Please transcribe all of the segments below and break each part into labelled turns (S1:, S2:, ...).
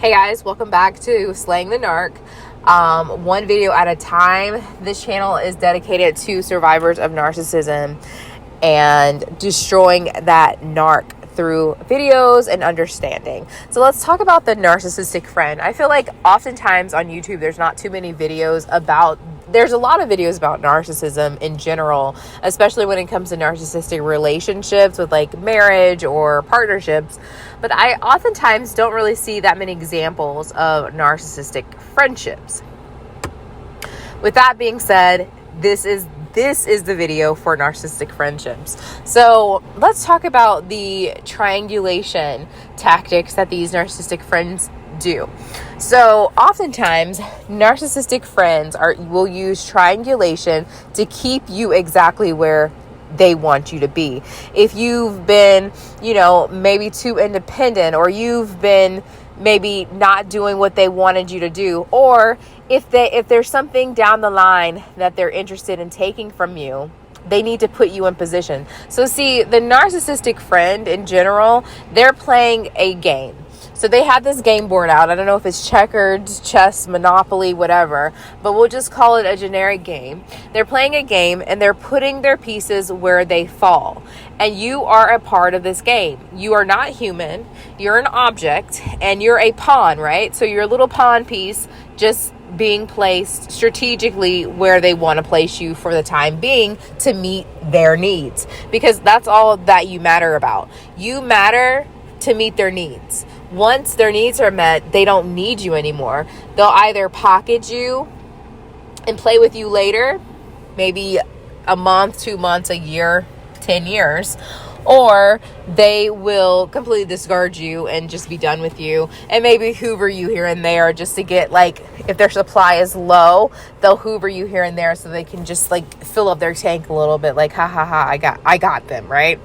S1: Hey guys, welcome back to Slaying the Narc. One video at a time. This channel is dedicated to survivors of narcissism and destroying that narc through videos and understanding. So let's talk about the narcissistic friend. I feel like oftentimes on YouTube there's not too many videos about there's a lot of videos about narcissism in general, especially when it comes to narcissistic relationships with like marriage or partnerships. But I oftentimes don't really see that many examples of narcissistic friendships. With that being said, this is the video for narcissistic friendships. So let's talk about the triangulation tactics that these narcissistic friends do. So oftentimes narcissistic friends will use triangulation to keep you exactly where they want you to be. If you've been, maybe too independent, or you've been maybe not doing what they wanted you to do, or if there's something down the line that they're interested in taking from you, they need to put you in position. So see, the narcissistic friend in general, they're playing a game. So they have this game board out. I don't know if it's checkers, chess, Monopoly, whatever, but we'll just call it a generic game. They're playing a game and they're putting their pieces where they fall. And you are a part of this game. You are not human. You're an object and you're a pawn, right? So you're a little pawn piece just being placed strategically where they want to place you for the time being to meet their needs. Because that's all that you matter about. You matter to meet their needs. Once their needs are met, they don't need you anymore. They'll either pocket you and play with you later, maybe a month, 2 months, a year, 10 years, or they will completely discard you and just be done with you and maybe hoover you here and there just to get, like, if their supply is low, they'll hoover you here and there so they can just like fill up their tank a little bit, like, I got them, right?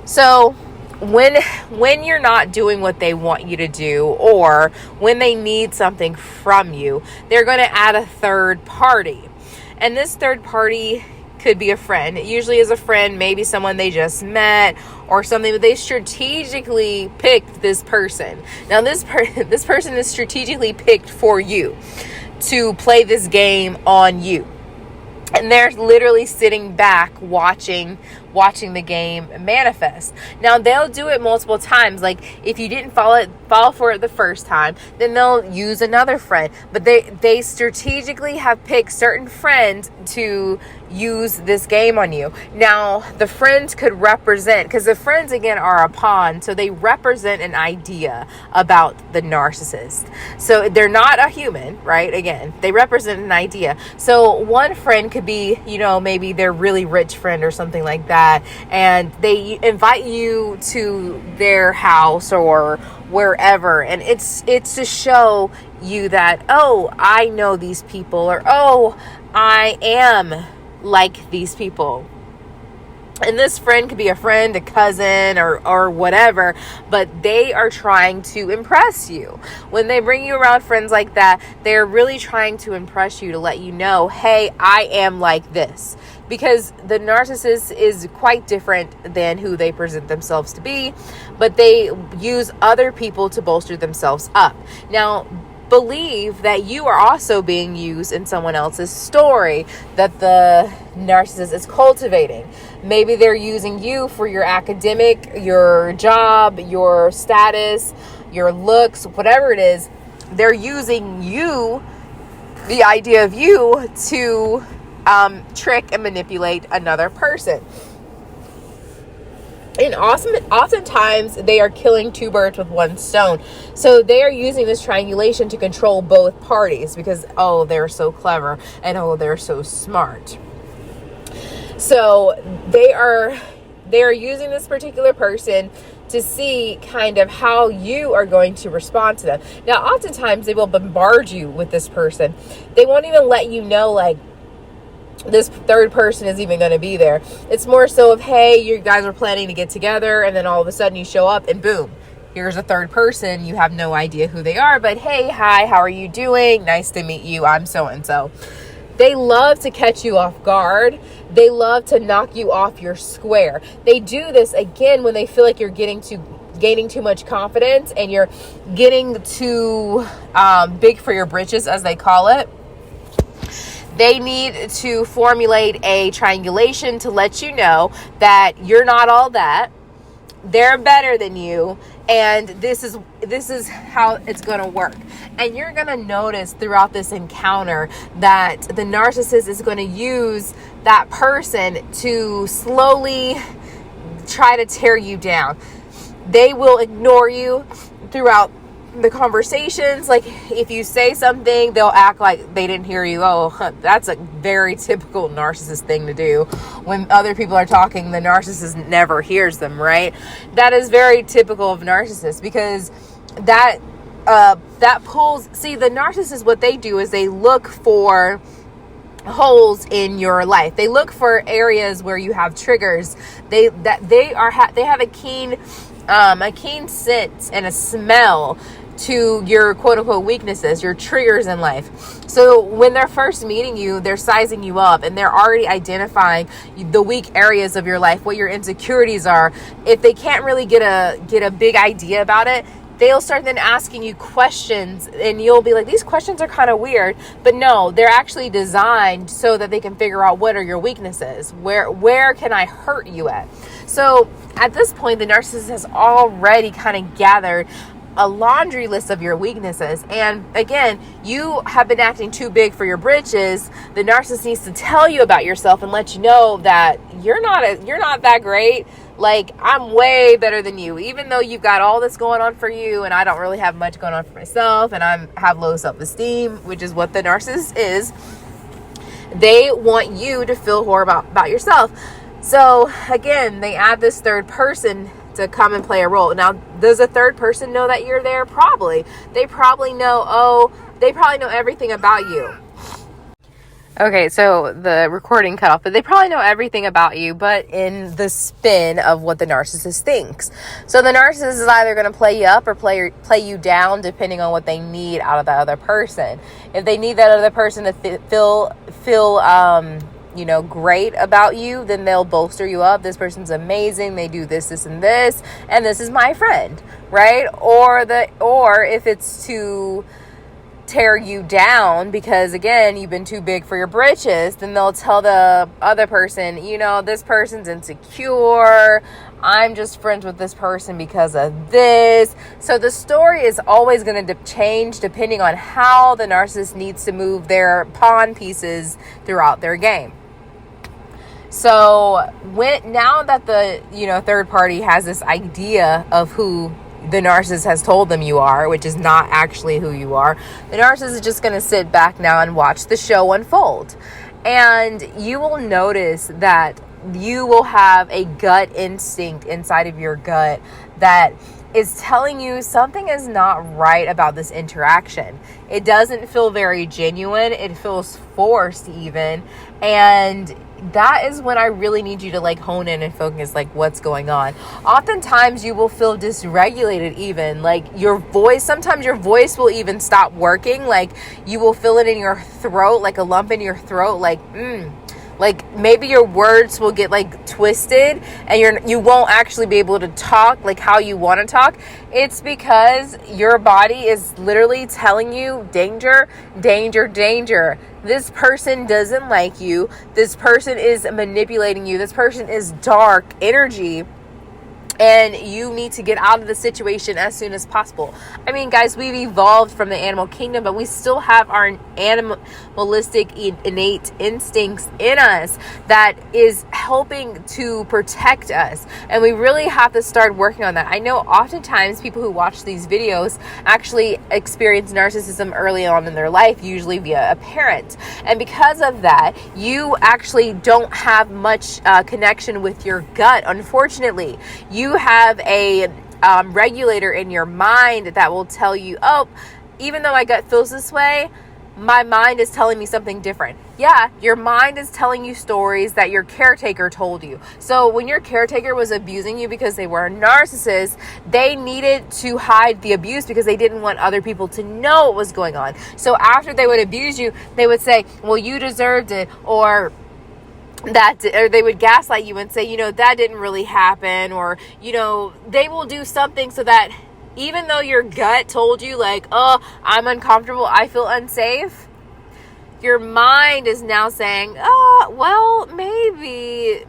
S1: So when you're not doing what they want you to do, or when they need something from you, they're going to add a third party. And this third party could be a friend. It usually is a friend, maybe someone they just met or something, but they strategically picked this person. Now this person is strategically picked for you to play this game on you. And they're literally sitting back watching the game manifest. Now they'll do it multiple times. Like if you didn't fall for it the first time, then they'll use another friend. But they strategically have picked certain friends to use this game on you. Now the friends could represent, because the friends again are a pawn, so they represent an idea about the narcissist. So they're not a human, right? Again, they represent an idea. So one friend could be, maybe their really rich friend or something like that, and they invite you to their house or wherever, and it's to show you that, oh, I know these people, or oh, I am like these people. And this friend could be a friend, a cousin, or whatever, but they are trying to impress you. When they bring you around friends like that, they're really trying to impress you, to let you know, hey, I am like this. Because the narcissist is quite different than who they present themselves to be, but they use other people to bolster themselves up. Now, believe that you are also being used in someone else's story that the narcissist is cultivating. Maybe they're using you for your academic, your job, your status, your looks, whatever it is. They're using you, the idea of you, to trick and manipulate another person. And oftentimes they are killing two birds with one stone. So they are using this triangulation to control both parties because, oh, they're so clever and oh, they're so smart. So they are using this particular person to see kind of how you are going to respond to them. Now, oftentimes they will bombard you with this person. They won't even let you know, like, this third person is even going to be there. It's more so of, hey, you guys are planning to get together, and then all of a sudden you show up and boom, here's a third person. You have no idea who they are, but hey, hi, how are you doing? Nice to meet you. I'm so-and-so. They love to catch you off guard. They love to knock you off your square. They do this again when they feel like you're getting too gaining too much confidence and you're getting too big for your britches, as they call it, they need to formulate a triangulation to let you know that you're not all that. They're better than you, and this is how it's going to work. And you're going to notice throughout this encounter that the narcissist is going to use that person to slowly try to tear you down. They will ignore you throughout the conversations. Like, if you say something, they'll act like they didn't hear you. Oh, that's a very typical narcissist thing to do. When other people are talking, the narcissist never hears them, right? That is very typical of narcissists, because that pulls. See, the narcissist, what they do is they look for holes in your life. They look for areas where you have triggers. They have a keen sense and a smell to your quote unquote weaknesses, your triggers in life. So when they're first meeting you, they're sizing you up and they're already identifying the weak areas of your life, what your insecurities are. If they can't really get a big idea about it, they'll start then asking you questions, and you'll be like, these questions are kind of weird. But no, they're actually designed so that they can figure out what are your weaknesses, where can I hurt you at. So at this point, the narcissist has already kind of gathered a laundry list of your weaknesses. And again, you have been acting too big for your britches. The narcissist needs to tell you about yourself and let you know that you're not that great. Like, I'm way better than you, even though you've got all this going on for you, and I don't really have much going on for myself, and I have low self-esteem, which is what the narcissist is. They want you to feel horrible about yourself. So again, they add this third person to come and play a role. Now, does a third person know that you're there? Probably. They probably know everything about you. Okay, so the recording cut off, but they probably know everything about you, but in the spin of what the narcissist thinks. So the narcissist is either going to play you up or play you down, depending on what they need out of that other person. If they need that other person to feel great about you, then they'll bolster you up. This person's amazing. They do this, and this, and this is my friend, right? Or if it's to tear you down because, again, you've been too big for your britches, then they'll tell the other person, this person's insecure. I'm just friends with this person because of this. So the story is always going to change depending on how the narcissist needs to move their pawn pieces throughout their game. So now that the third party has this idea of who the narcissist has told them you are, which is not actually who you are, the narcissist is just going to sit back now and watch the show unfold. And you will notice that you will have a gut instinct inside of your gut that is telling you something is not right about this interaction. It doesn't feel very genuine. It feels forced even. And that is when I really need you to hone in and focus, what's going on. Oftentimes you will feel dysregulated even, sometimes your voice will even stop working. You will feel it in your throat, like a lump in your throat, maybe your words will get twisted and you won't actually be able to talk how you want to talk. It's because your body is literally telling you danger, danger, danger. This person doesn't like you. This person is manipulating you. This person is dark energy. And you need to get out of the situation as soon as possible. I mean, guys, we've evolved from the animal kingdom, but we still have our animalistic innate instincts in us that is helping to protect us. And we really have to start working on that. I know oftentimes people who watch these videos actually experience narcissism early on in their life, usually via a parent. And because of that, you actually don't have much connection with your gut, unfortunately. You have a regulator in your mind that will tell you, oh, even though my gut feels this way, my mind is telling me something different. Yeah, your mind is telling you stories that your caretaker told you. So when your caretaker was abusing you because they were a narcissist, they needed to hide the abuse because they didn't want other people to know what was going on. So after they would abuse you, they would say, well, you deserved it, or or they would gaslight you and say, that didn't really happen, or, they will do something so that even though your gut told you like, oh, I'm uncomfortable, I feel unsafe, your mind is now saying, oh, well, maybe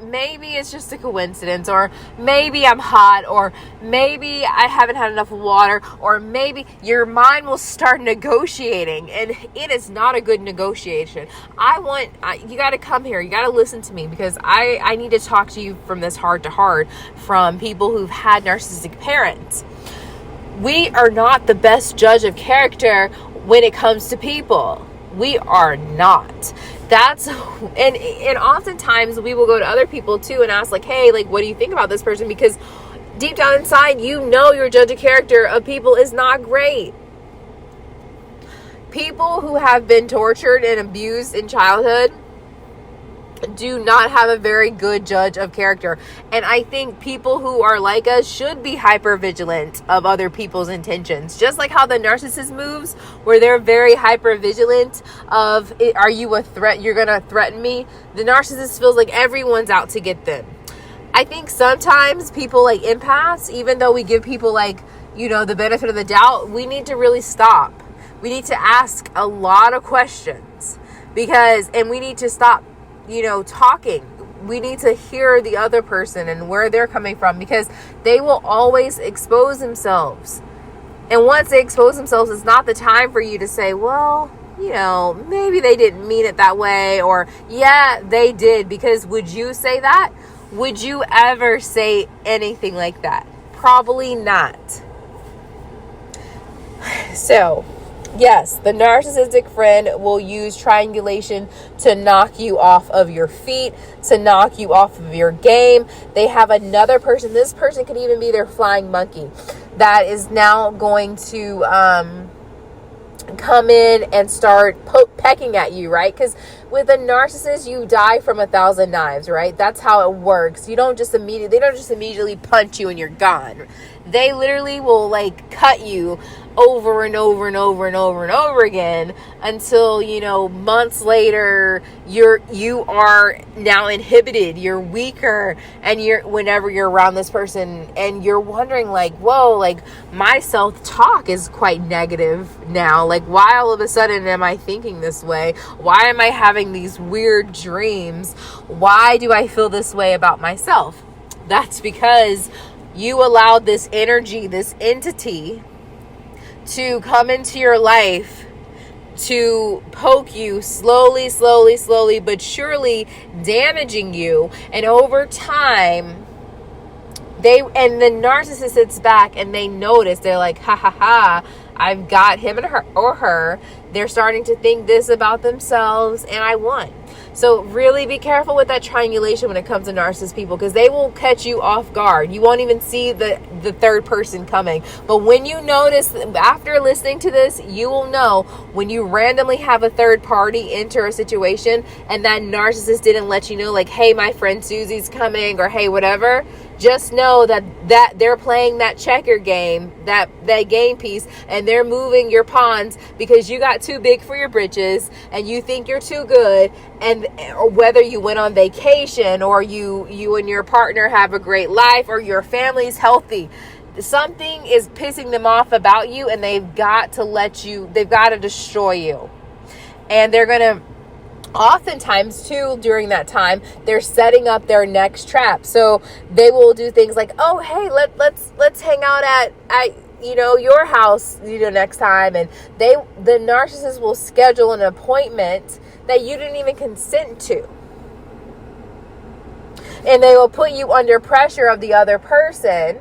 S1: it's just a coincidence, or maybe I'm hot, or maybe I haven't had enough water, or maybe your mind will start negotiating, and it is not a good negotiation. You got to come here. You got to listen to me, because I need to talk to you from this heart to heart, from people who've had narcissistic parents. We are not the best judge of character when it comes to people. We are not. And oftentimes we will go to other people too and ask like, hey, like, what do you think about this person? Because deep down inside, your judge of character of people is not great. People who have been tortured and abused in childhood do not have a very good judge of character. And I think people who are like us should be hyper vigilant of other people's intentions. Just like how the narcissist moves, where they're very hyper vigilant of, are you a threat? You're going to threaten me? The narcissist feels like everyone's out to get them. I think sometimes people like empaths, even though we give people like, the benefit of the doubt, we need to really stop. We need to ask a lot of questions, and we need to stop talking. We need to hear the other person and where they're coming from, because they will always expose themselves. And once they expose themselves, it's not the time for you to say, well, maybe they didn't mean it that way, or yeah, they did. Because would you say that? Would you ever say anything like that? Probably not. So, yes, the narcissistic friend will use triangulation to knock you off of your feet, to knock you off of your game. They have another person. This person could even be their flying monkey that is now going to come in and start pecking at you, right? Because with a narcissist, you die from 1,000 knives, right? That's how it works. They don't just immediately punch you and you're gone. They literally will like cut you over and over and over and over and over again until, months later, you are now inhibited, you're weaker, and whenever you're around this person, and you're wondering like, whoa, like my self-talk is quite negative now. Like, why all of a sudden am I thinking this way? Why am I having these weird dreams? Why do I feel this way about myself? That's because you allowed this energy, this entity, to come into your life to poke you slowly, but surely damaging you. And over time, the narcissist sits back and they notice, they're like, ha ha ha, I've got him and her. They're starting to think this about themselves, and I won. So really be careful with that triangulation when it comes to narcissist people, because they will catch you off guard. You won't even see the third person coming. But when you notice, after listening to this, you will know when you randomly have a third party enter a situation and that narcissist didn't let you know, like, hey, my friend Susie's coming, or hey, whatever. Just know that they're playing that checker game, that game piece, and they're moving your pawns because you got too big for your britches and you think you're too good. And or whether you went on vacation, or you and your partner have a great life, or your family's healthy, something is pissing them off about you, and they've got to destroy you. And they're going to, oftentimes too, during that time, they're setting up their next trap. So they will do things like, oh, hey, let's hang out at your house, next time. And the narcissist will schedule an appointment that you didn't even consent to. And they will put you under pressure of the other person,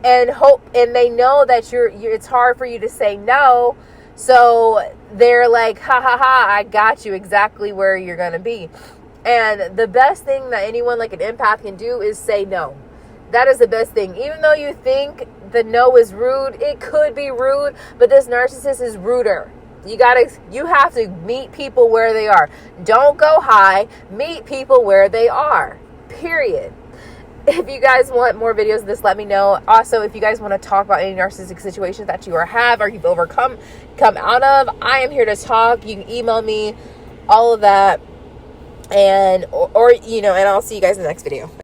S1: and they know that it's hard for you to say no. So they're like, ha ha ha, I got you exactly where you're going to be. And the best thing that anyone like an empath can do is say no. That is the best thing. Even though you think the no is rude, it could be rude, but this narcissist is ruder. You have to meet people where they are. Don't go high. Meet people where they are. Period. If you guys want more videos of this, let me know. Also, if you guys want to talk about any narcissistic situations that you have or you've come out of, I am here to talk. You can email me, all of that. And, or you know, and I'll see you guys in the next video.